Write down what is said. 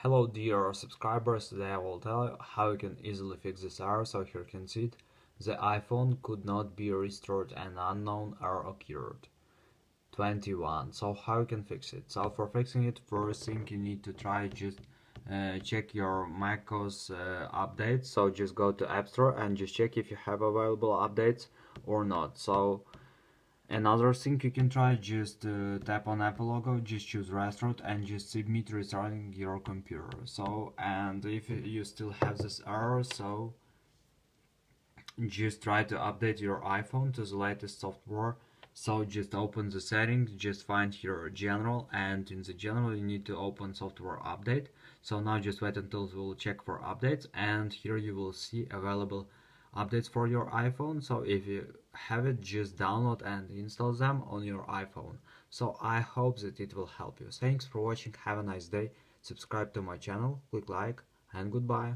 Hello dear subscribers, today I will tell you how you can easily fix this error. So here you can see it. The iPhone could not be restored and unknown error occurred. 21. So how you can fix it? So for fixing it, first thing you need to try just check your macOS updates. So just go to App Store and just check if you have available updates or not. So another thing you can try, just tap on Apple logo, just choose restart and just submit restarting your computer. So, and if you still have this error, so just try to update your iPhone to the latest software. So just open the settings, just find here general, and in the general you need to open software update. So now just wait until it will check for updates, and here you will see available updates for your iPhone. So if you have it, just download and install them on your iPhone. So I hope that it will help you. Thanks for watching, have a nice day, subscribe to my channel, click like, and goodbye.